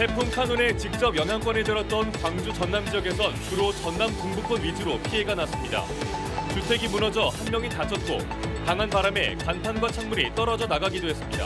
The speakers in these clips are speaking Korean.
태풍 카눈에 직접 영향권에 들었던 광주 전남 지역에선 주로 전남 동부권 위주로 피해가 났습니다. 주택이 무너져 한 명이 다쳤고 강한 바람에 간판과 창문이 떨어져 나가기도 했습니다.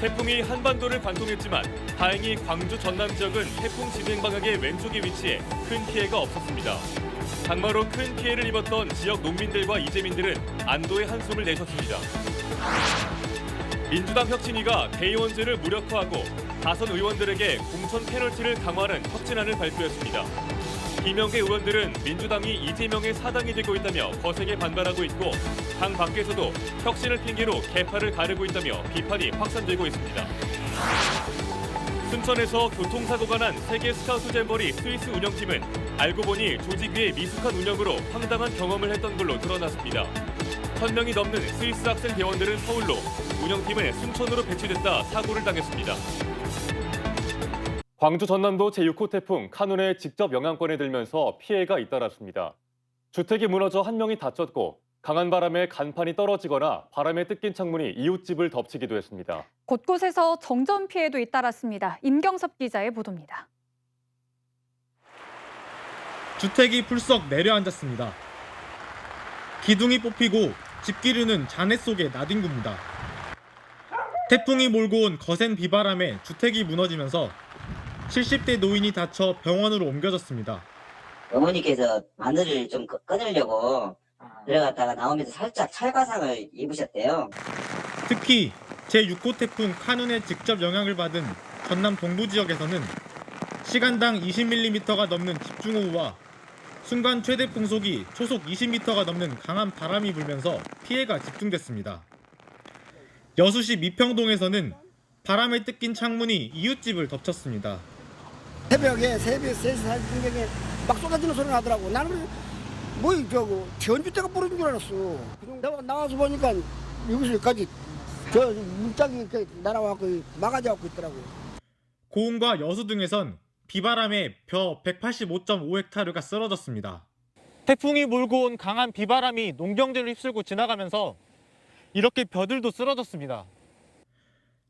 태풍이 한반도를 관통했지만 다행히 광주 전남 지역은 태풍 진행 방향의 왼쪽에 위치해 큰 피해가 없었습니다. 장마로 큰 피해를 입었던 지역 농민들과 이재민들은 안도의 한숨을 내셨습니다. 민주당 혁신위가 대의원제를 무력화하고 다선 의원들에게 공천 페널티를 강화하는 혁신안을 발표했습니다. 김영계 의원들은 민주당이 이재명의 사당이 되고 있다며 거세게 반발하고 있고 당 밖에서도 혁신을 핑계로 개파를 가르고 있다며 비판이 확산되고 있습니다. 순천에서 교통사고가 난 세계 스카우트 잼버리 스위스 운영팀은 알고 보니 조직 위의 미숙한 운영으로 황당한 경험을 했던 걸로 드러났습니다. 1000명이 넘는 스위스 학생 대원들은 서울로, 운영팀은 순천으로 배치됐다 사고를 당했습니다. 광주 전남도 제6호 태풍 카눈의 직접 영향권에 들면서 피해가 잇따랐습니다. 주택이 무너져 한 명이 다쳤고 강한 바람에 간판이 떨어지거나 바람에 뜯긴 창문이 이웃집을 덮치기도 했습니다. 곳곳에서 정전 피해도 잇따랐습니다. 임경섭 기자의 보도입니다. 주택이 풀썩 내려앉았습니다. 기둥이 뽑히고 집기류는 잔해 속에 나뒹굽니다. 태풍이 몰고 온 거센 비바람에 주택이 무너지면서 70대 노인이 다쳐 병원으로 옮겨졌습니다. 어머니께서 마늘을 좀 끊으려고 들어갔다가 나오면서 살짝 찰과상을 입으셨대요. 특히 제6호 태풍 카눈의 직접 영향을 받은 전남 동부 지역에서는 시간당 20mm가 넘는 집중호우와 순간 최대 풍속이 초속 20m가 넘는 강한 바람이 불면서 피해가 집중됐습니다. 여수시 미평동에서는 바람에 뜯긴 창문이 이웃집을 덮쳤습니다. 새벽 3시 40분경에 막 쏟아지는 소리가 나더라고. 나는 전주대가 부러진 줄 알았어. 내가 나와서 보니까 여기서까지 저 물장이 이렇게 날아와서 막아져갖고 있더라고. 고흥과 여수 등에선 비바람에 벼 185.5헥타르가 쓰러졌습니다. 태풍이 몰고 온 강한 비바람이 농경지를 휩쓸고 지나가면서 이렇게 벼들도 쓰러졌습니다.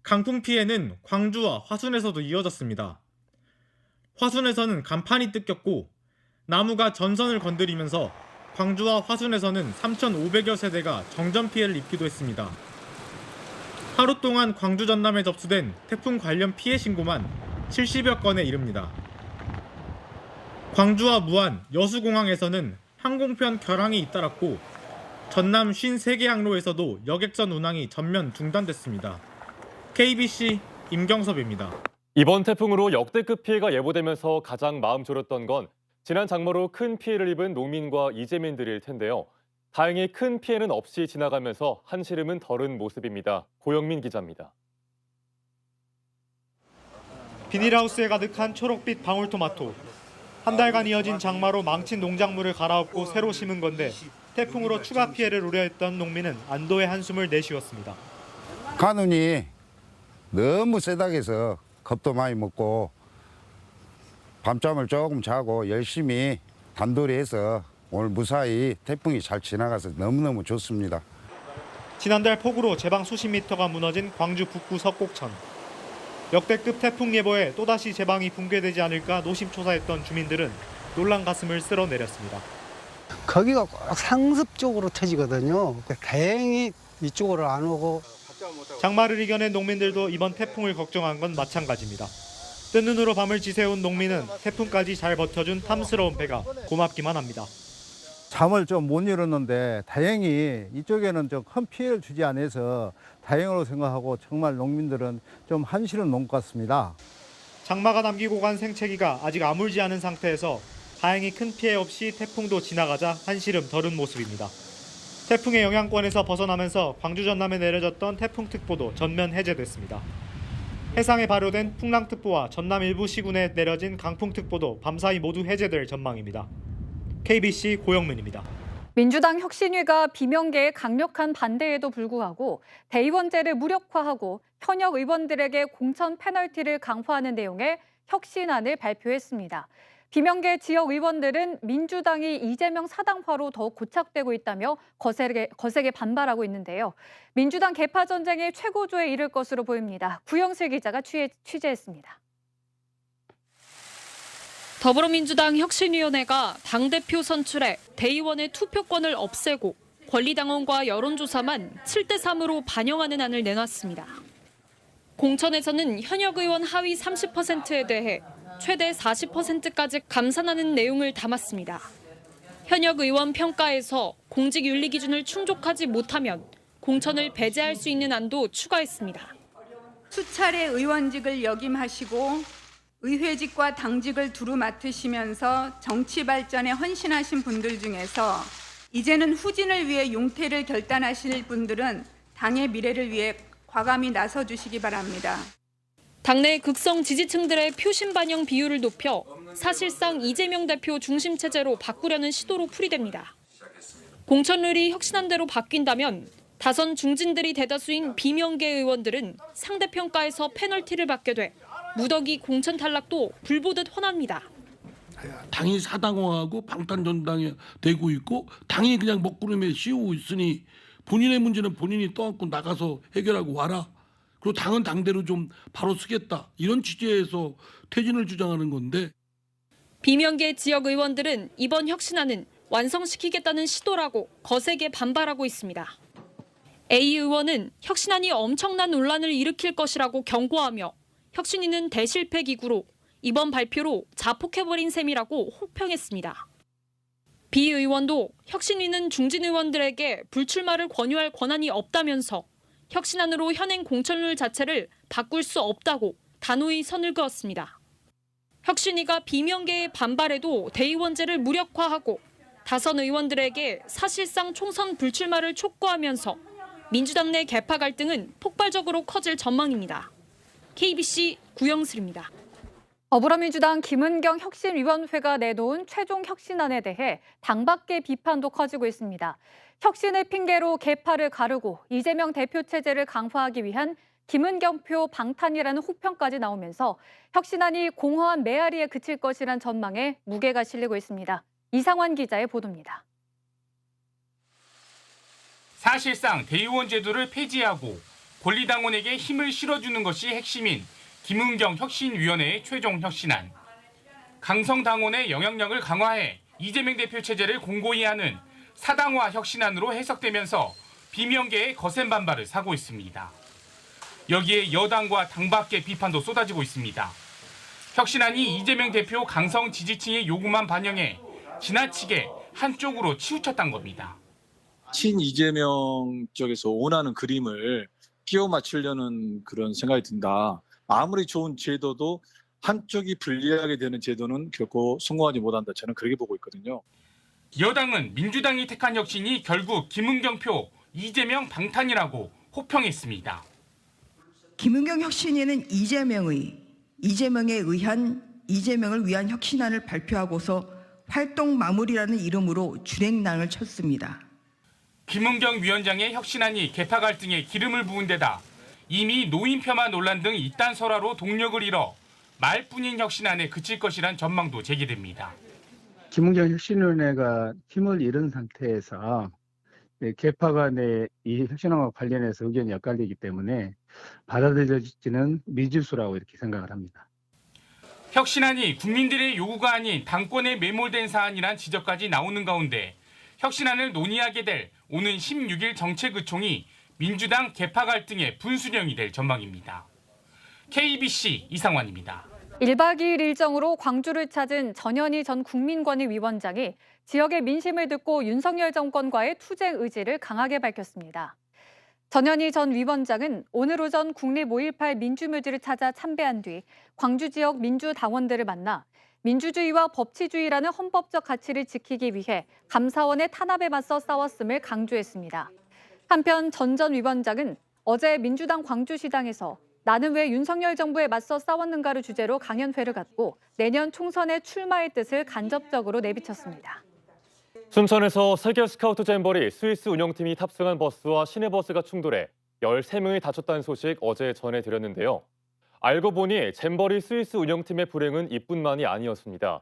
강풍 피해는 광주와 화순에서도 이어졌습니다. 화순에서는 간판이 뜯겼고 나무가 전선을 건드리면서 광주와 화순에서는 3,500여 세대가 정전 피해를 입기도 했습니다. 하루 동안 광주 전남에 접수된 태풍 관련 피해 신고만 70여 건에 이릅니다. 광주와 무안, 여수공항에서는 항공편 결항이 잇따랐고 전남 53개 항로에서도 여객선 운항이 전면 중단됐습니다. KBC 임경섭입니다. 이번 태풍으로 역대급 피해가 예보되면서 가장 마음 졸였던 건 지난 장마로 큰 피해를 입은 농민과 이재민들일 텐데요. 다행히 큰 피해는 없이 지나가면서 한시름은 덜은 모습입니다. 고영민 기자입니다. 비닐하우스에 가득한 초록빛 방울토마토. 한 달간 이어진 장마로 망친 농작물을 갈아엎고 새로 심은 건데 태풍으로 추가 피해를 우려했던 농민은 안도의 한숨을 내쉬었습니다. 카눈이 너무 세다해서 겁도 많이 먹고 밤잠을 조금 자고 열심히 단돌이해서 오늘 무사히 태풍이 잘 지나가서 너무너무 좋습니다. 지난달 폭우로 제방 수십 미터가 무너진 광주 북구 석곡천. 역대급 태풍 예보에 또다시 제방이 붕괴되지 않을까 노심초사했던 주민들은 놀란 가슴을 쓸어내렸습니다. 거기가 꼭 상습적으로 터지거든요. 다행히 이쪽으로 안 오고. 장마를 이겨낸 농민들도 이번 태풍을 걱정한 건 마찬가지입니다. 뜬 눈으로 밤을 지새운 농민은 태풍까지 잘 버텨준 탐스러운 배가 고맙기만 합니다. 잠을 좀 못 이뤘는데 다행히 이쪽에는 좀 큰 피해를 주지 않아서 다행으로 생각하고 정말 농민들은 좀 한시름 놓은 것 같습니다. 장마가 남기고 간 생채기가 아직 아물지 않은 상태에서 다행히 큰 피해 없이 태풍도 지나가자 한시름 덜은 모습입니다. 태풍의 영향권에서 벗어나면서 광주 전남에 내려졌던 태풍특보도 전면 해제됐습니다. 해상에 발효된 풍랑특보와 전남 일부 시군에 내려진 강풍특보도 밤사이 모두 해제될 전망입니다. KBC 고영민입니다. 민주당 혁신위가 비명계의 강력한 반대에도 불구하고 대의원제를 무력화하고 현역 의원들에게 공천 페널티를 강화하는 내용의 혁신안을 발표했습니다. 비명계 지역 의원들은 민주당이 이재명 사당파로 더욱 고착되고 있다며 거세게 반발하고 있는데요. 민주당 개파 전쟁의 최고조에 이를 것으로 보입니다. 구영슬 기자가 취재했습니다. 더불어민주당 혁신위원회가 당대표 선출에 대의원의 투표권을 없애고 권리당원과 여론조사만 7대3으로 반영하는 안을 내놨습니다. 공천에서는 현역 의원 하위 30%에 대해 최대 40%까지 감산하는 내용을 담았습니다. 현역 의원 평가에서 공직윤리 기준을 충족하지 못하면 공천을 배제할 수 있는 안도 추가했습니다. 수차례 의원직을 역임하시고 의회직과 당직을 두루 맡으시면서 정치 발전에 헌신하신 분들 중에서 이제는 후진을 위해 용퇴를 결단하실 분들은 당의 미래를 위해 과감히 나서주시기 바랍니다. 당내 극성 지지층들의 표심 반영 비율을 높여 사실상 이재명 대표 중심 체제로 바꾸려는 시도로 풀이됩니다. 공천룰이 혁신안대로 바뀐다면 다선 중진들이 대다수인 비명계 의원들은 상대평가에서 페널티를 받게 돼 무더기 공천 탈락도 불보듯 훤합니다. 당이 사당화하고 방탄전당이 되고 있고 당이 그냥 먹구름에 씌우고 있으니 본인의 문제는 본인이 떠안고 나가서 해결하고 와라. 그리고 당은 당대로 좀 바로 쓰겠다. 이런 취지에서 퇴진을 주장하는 건데. 비명계 지역 의원들은 이번 혁신안은 완성시키겠다는 시도라고 거세게 반발하고 있습니다. A 의원은 혁신안이 엄청난 논란을 일으킬 것이라고 경고하며 혁신위는 대실패 기구로 이번 발표로 자폭해버린 셈이라고 혹평했습니다. B 의원도 혁신위는 중진 의원들에게 불출마를 권유할 권한이 없다면서 혁신안으로 현행 공천룰 자체를 바꿀 수 없다고 단호히 선을 그었습니다. 혁신위가 비명계의 반발에도 대의원제를 무력화하고 다선 의원들에게 사실상 총선 불출마를 촉구하면서 민주당 내 개파 갈등은 폭발적으로 커질 전망입니다. KBC 구영슬입니다. 더불어민주당 김은경 혁신위원회가 내놓은 최종 혁신안에 대해 당 밖의 비판도 커지고 있습니다. 혁신을 핑계로 개파를 가르고 이재명 대표 체제를 강화하기 위한 김은경표 방탄이라는 혹평까지 나오면서 혁신안이 공허한 메아리에 그칠 것이란 전망에 무게가 실리고 있습니다. 이상환 기자의 보도입니다. 사실상 대의원 제도를 폐지하고 권리당원에게 힘을 실어주는 것이 핵심인 김은경 혁신위원회의 최종 혁신안. 강성당원의 영향력을 강화해 이재명 대표 체제를 공고히 하는 사당화 혁신안으로 해석되면서 비명계의 거센 반발을 사고 있습니다. 여기에 여당과 당 밖의 비판도 쏟아지고 있습니다. 혁신안이 이재명 대표 강성 지지층의 요구만 반영해 지나치게 한쪽으로 치우쳤단 겁니다. 친 이재명 쪽에서 원하는 그림을 끼워 맞추려는 그런 생각이 든다. 아무리 좋은 제도도 한쪽이 불리하게 되는 제도는 결코 성공하지 못한다. 저는 그렇게 보고 있거든요. 여당은 민주당이 택한 혁신이 결국 김은경표 이재명 방탄이라고 혹평했습니다. 김은경 혁신위는 이재명을 위한 혁신안을 발표하고서 활동 마무리라는 이름으로 주랭랑을 쳤습니다. 김은경 위원장의 혁신안이 개파 갈등에 기름을 부은 데다 이미 노인폄하 논란 등 이딴 설화로 동력을 잃어 말뿐인 혁신안에 그칠 것이란 전망도 제기됩니다. 김은경 혁신위원회가 힘을 잃은 상태에서 개파 간의 이 혁신안과 관련해서 의견이 엇갈리기 때문에 받아들여지는 미지수라고 이렇게 생각을 합니다. 혁신안이 국민들의 요구가 아닌 당권에 매몰된 사안이란 지적까지 나오는 가운데 혁신안을 논의하게 될 오는 16일 정책의총이 민주당 개파 갈등의 분수령이 될 전망입니다. KBC 이상환입니다. 1박 2일 일정으로 광주를 찾은 전현희 전 국민권익위원장이 지역의 민심을 듣고 윤석열 정권과의 투쟁 의지를 강하게 밝혔습니다. 전현희 전 위원장은 오늘 오전 국립 5.18 민주묘지를 찾아 참배한 뒤 광주 지역 민주당원들을 만나 민주주의와 법치주의라는 헌법적 가치를 지키기 위해 감사원의 탄압에 맞서 싸웠음을 강조했습니다. 한편 전 위원장은 어제 민주당 광주시당에서 나는 왜 윤석열 정부에 맞서 싸웠는가를 주제로 강연회를 갖고 내년 총선에 출마의 뜻을 간접적으로 내비쳤습니다. 춘천에서 세계 스카우트 잼버리 스위스 운영팀이 탑승한 버스와 시내버스가 충돌해 13명이 다쳤다는 소식 어제 전해드렸는데요. 알고 보니 잼버리 스위스 운영팀의 불행은 이뿐만이 아니었습니다.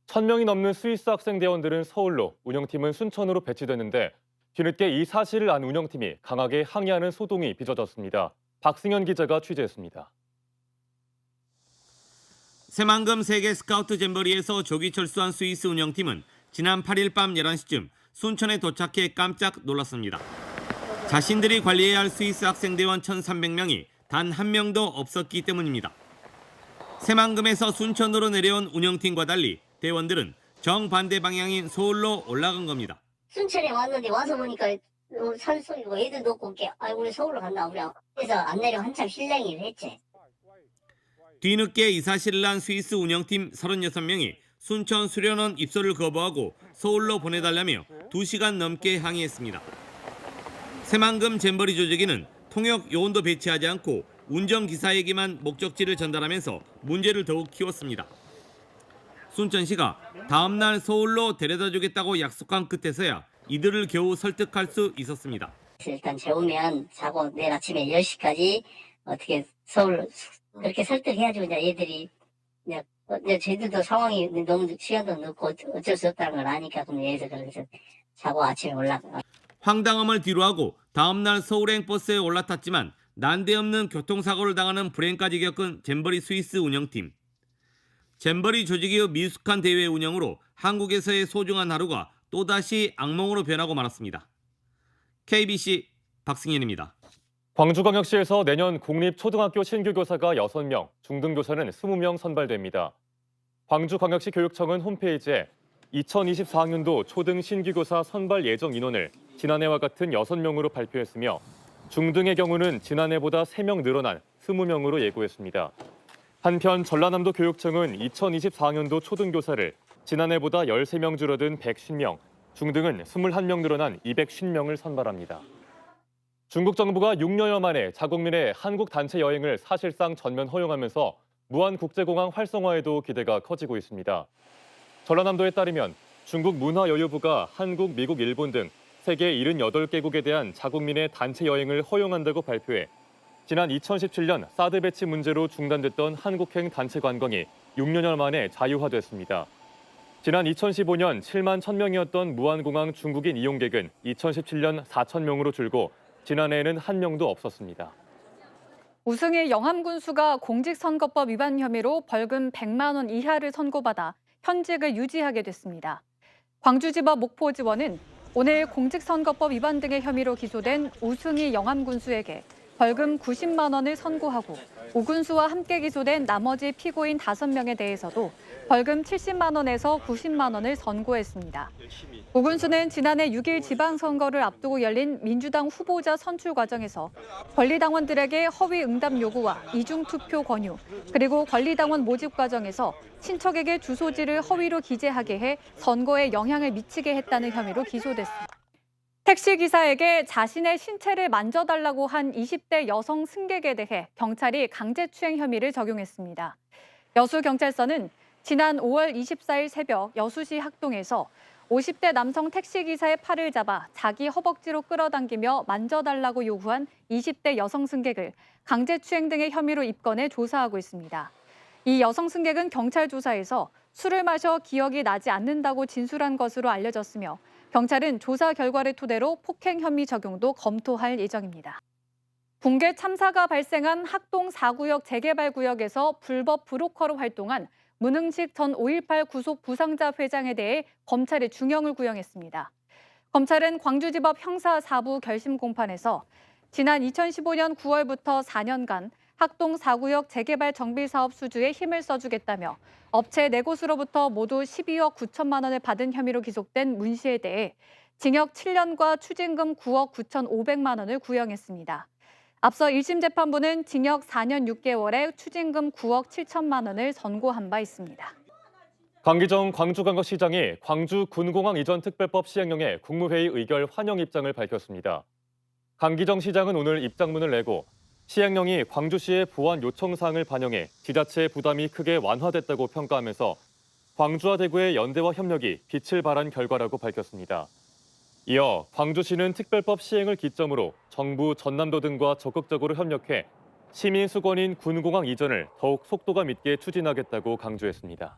1000명이 넘는 스위스 학생 대원들은 서울로, 운영팀은 순천으로 배치됐는데 뒤늦게 이 사실을 안 운영팀이 강하게 항의하는 소동이 빚어졌습니다. 박승현 기자가 취재했습니다. 새만금 세계 스카우트 잼버리에서 조기 철수한 스위스 운영팀은 지난 8일 밤 11시쯤 순천에 도착해 깜짝 놀랐습니다. 자신들이 관리해야 할 스위스 학생대원 1,300명이 단 한 명도 없었기 때문입니다. 새만금에서 순천으로 내려온 운영팀과 달리 대원들은 정반대 방향인 서울로 올라간 겁니다. 순천에 왔는데 와서 보니까 산속이고 애들도 없고 우리 서울로 간다 우리 그래서 안 내려 한참 실랭이를 했지. 뒤늦게 이 사실을 안 스위스 운영팀 36명이 순천 수련원 입소를 거부하고 서울로 보내달라며 2시간 넘게 항의했습니다. 새만금 잼버리 조직위는 통역 요원도 배치하지 않고 운전기사에게만 목적지를 전달하면서 문제를 더욱 키웠습니다. 순천시가 다음 날 서울로 데려다주겠다고 약속한 끝에서야 이들을 겨우 설득할 수 있었습니다. 일단 재우면 자고 내일 아침에 10시까지 어떻게 서울 그렇게 설득해야지 이제 얘들이 이제 저희들도 상황이 너무 시간도 늦고 어쩔 수 없다는 걸 아니까 그럼 여기서 그래서 자고 아침에 올라가. 황당함을 뒤로하고 다음 날 서울행 버스에 올라탔지만 난데없는 교통사고를 당하는 불행까지 겪은 잼버리 스위스 운영팀. 잼버리 조직의 미숙한 대회 운영으로 한국에서의 소중한 하루가 또다시 악몽으로 변하고 말았습니다. KBC 박승현입니다. 광주광역시에서 내년 공립초등학교 신규교사가 6명, 중등교사는 20명 선발됩니다. 광주광역시 교육청은 홈페이지에 2024학년도 초등 신규교사 선발 예정 인원을 지난해와 같은 6명으로 발표했으며 중등의 경우는 지난해보다 3명 늘어난 20명으로 예고했습니다. 한편 전라남도 교육청은 2024학년도 초등교사를 지난해보다 13명 줄어든 150명, 중등은 21명 늘어난 250명을 선발합니다. 중국 정부가 6년여 만에 자국민의 한국 단체 여행을 사실상 전면 허용하면서 무안국제공항 활성화에도 기대가 커지고 있습니다. 전라남도에 따르면 중국 문화여유부가 한국, 미국, 일본 등 세계 78개국에 대한 자국민의 단체 여행을 허용한다고 발표해 지난 2017년 사드 배치 문제로 중단됐던 한국행 단체 관광이 6년여 만에 자유화됐습니다. 지난 2015년 7만 1,000명이었던 무안공항 중국인 이용객은 2017년 4,000명으로 줄고 지난해에는 한 명도 없었습니다. 우승희 영암군수가 공직선거법 위반 혐의로 벌금 100만 원 이하를 선고받아 현직을 유지하게 됐습니다. 광주지법 목포지원은 오늘 공직선거법 위반 등의 혐의로 기소된 우승희 영암군수에게 벌금 90만 원을 선고하고 오 군수와 함께 기소된 나머지 피고인 5명에 대해서도 벌금 70만 원에서 90만 원을 선고했습니다. 오 군수는 지난해 6일 지방선거를 앞두고 열린 민주당 후보자 선출 과정에서 권리당원들에게 허위 응답 요구와 이중투표 권유, 그리고 권리당원 모집 과정에서 친척에게 주소지를 허위로 기재하게 해 선거에 영향을 미치게 했다는 혐의로 기소됐습니다. 택시기사에게 자신의 신체를 만져달라고 한 20대 여성 승객에 대해 경찰이 강제추행 혐의를 적용했습니다. 여수경찰서는 지난 5월 24일 새벽 여수시 학동에서 50대 남성 택시기사의 팔을 잡아 자기 허벅지로 끌어당기며 만져달라고 요구한 20대 여성 승객을 강제추행 등의 혐의로 입건해 조사하고 있습니다. 이 여성 승객은 경찰 조사에서 술을 마셔 기억이 나지 않는다고 진술한 것으로 알려졌으며 경찰은 조사 결과를 토대로 폭행 혐의 적용도 검토할 예정입니다. 붕괴 참사가 발생한 학동 4구역 재개발구역에서 불법 브로커로 활동한 문흥식 전 5.18 구속 부상자 회장에 대해 검찰이 중형을 구형했습니다. 검찰은 광주지법 형사 4부 결심 공판에서 지난 2015년 9월부터 4년간 학동 4구역 재개발 정비사업 수주에 힘을 써주겠다며 업체 4곳으로부터 모두 12억 9천만 원을 받은 혐의로 기소된 문 씨에 대해 징역 7년과 추징금 9억 9,500만 원을 구형했습니다. 앞서 1심 재판부는 징역 4년 6개월에 추징금 9억 7천만 원을 선고한 바 있습니다. 강기정 광주광역시장이 광주군공항 이전 특별법 시행령에 국무회의 의결 환영 입장을 밝혔습니다. 강기정 시장은 오늘 입장문을 내고 시행령이 광주시의 보완 요청 사항을 반영해 지자체의 부담이 크게 완화됐다고 평가하면서 광주와 대구의 연대와 협력이 빛을 발한 결과라고 밝혔습니다. 이어 광주시는 특별법 시행을 기점으로 정부, 전남도 등과 적극적으로 협력해 시민 수건인 군공항 이전을 더욱 속도감 있게 추진하겠다고 강조했습니다.